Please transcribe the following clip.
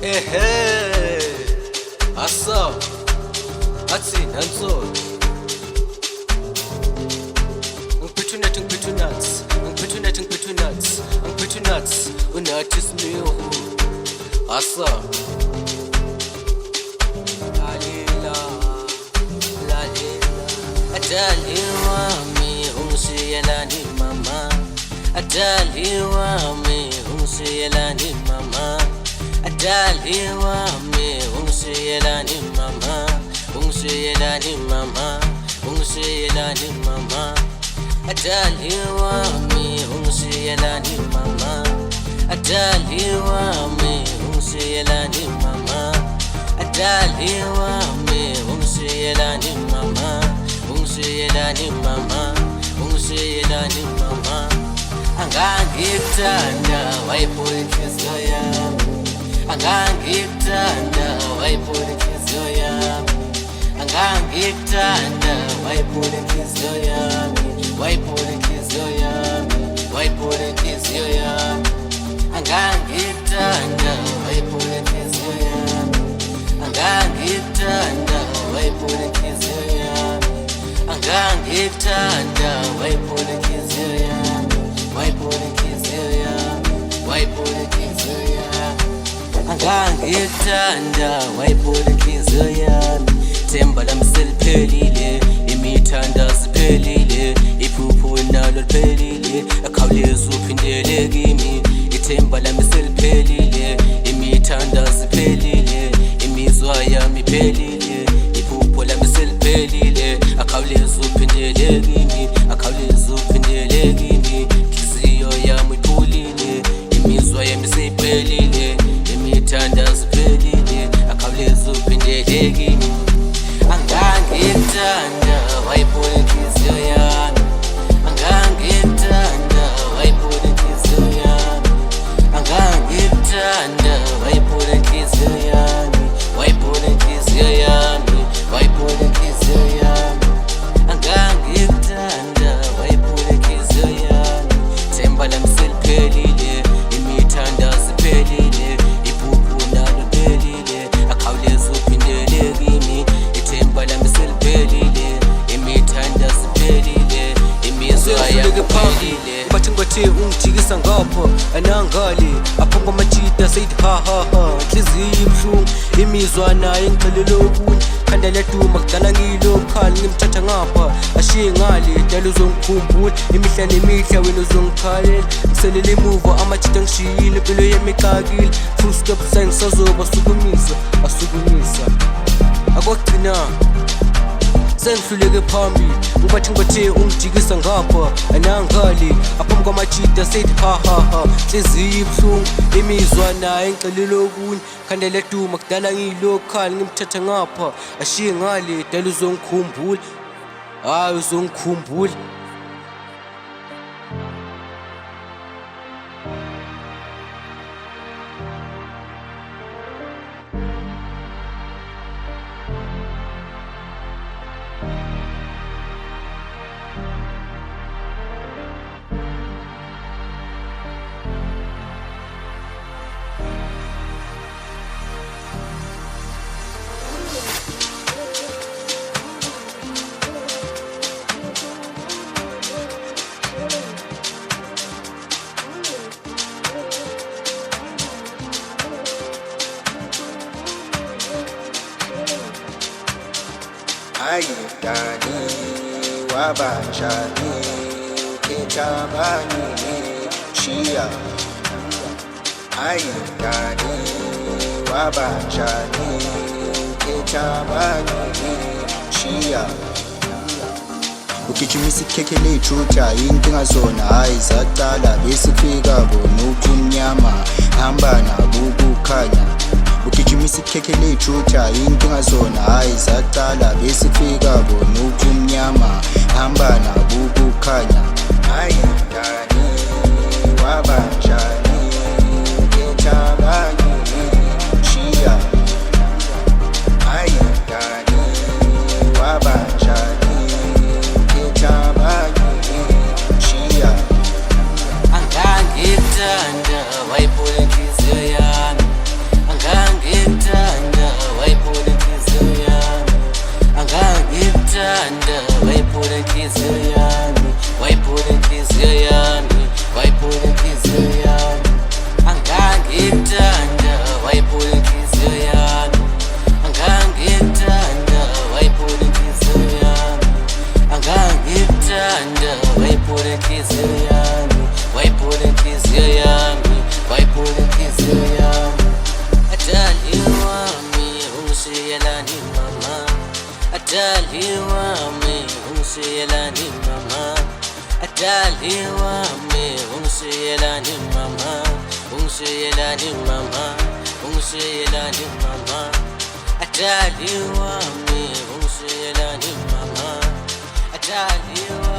Ehe, asa, atsi nanso. Ngiphethu nuts, unathi smiho. Asa. Lalila. Adali wami ungishiyelani mama. Adali wami ungishiyelani mama. Adali wami ungishiyelani mama. Ungishiyelani mama. Ungishiyelani mama. Adali wami ungishiyelani mama. Adali wami ungishiyelani mama. Adali wami ungishiyelani mama. Ungishiyelani mama. Ungishiyelani mama. Angangithanda wayiphula inhliziyo yami. Angangithanda wayiphula inhliziyo yami. Angangithanda wayiphula inhliziyo yami. Wayiphula inhliziyo yami. Wayiphula inhliziyo yami. Angangithanda wayiphula inhliziyo yami. Angangithanda wayiphula inhliziyo yami. Angangithanda wayiphula inhliziyo yami. Wayiphula inhliziyo yami. Wayiphula inhliziyo yami. Angangithanda wayiphula inhliziyo yami. Themba lami seliphelile, imithandazo siphelile, iphupho nalo liphelile, akhawuleza uphindele kimi. Ithemba lami seliphelile, imithandazo siphelile, imizwa yami iphelile, iphupho lami seliphelile, akhawuleza uphindele kimi, akhawuleza uphindele kimi. Inhliziyo yami iphulile, imizwa yami seyiphelile, imithandazo siphelile, akhawuleza uphindele kimi. Angangithanda wayiphula inhliziyo yami. Angangithanda wayiphula inhliziyo yami. Angangithanda wayiphula inhliziyo yami. Wayiphula inhliziyo yami. Wayiphula inhliziyo yami. Angangithanda wayiphula inhliziyo yami. Themba lami seliphelile, imithandazo iphelile, iphupho nalo liphelile, akhawuleza uphindele kimi. Ithemba lami seliphelile, imithandazo iphelile, imizwa yami iphelile. Bathi ngithe ungijikisa ngapha anangali apho ngomajita sayithi ha ha ha. Inhliziyo ibuhlungu, imizwa naye ngixelele okunye. Khanda liyaduma kudala ngiyilokhali, ngimthatha ngapha ashiye ngale. Dala uzongikhumbula imihla nemihla, wena uzongikhalela. Ngiselele emuva amajita ngishiyile, impilo yami ixakile. Full stop sign sazoba asukumisa, asukumisa. Akugcina sengihluleke phambili. Ngibathi ngithe ungijikisa ngapha anangali apho ngomajita sayithi ha ha ha. Inhliziyo ibuhlungu, imizwa naye ngixelele okunye. Khanda liyaduma kudala ngiyilokhali, ngimthatha ngapha ashiye ngale. Dala uzongikhumbula, hayi uzongikhumbula. Ayidani wabanjani ukhethabani shiya. Ayidani wabanjani ukhethabani shiya. Ugijimisa ikhekhe ley'thutha inkinga zona hhayi zacala, besifika bona ubumnyama hamba nabo ukukhanya. Ugijimisa ikhekhe ley'thutha inkinga zona hhayi zacala, besifika bona ubumnyama hamba nabo ukukhanya. Ayidani wabanjani ukhethabani shiya. Ayidani wabanjani ukhethabani shiya. Angangithanda wayiphula inhliziyo yami. Adali wami ungishiyelani mama, ungishiyelani mama, ungishiyelani mama. Adali wami ungishiyelani mama, adali wami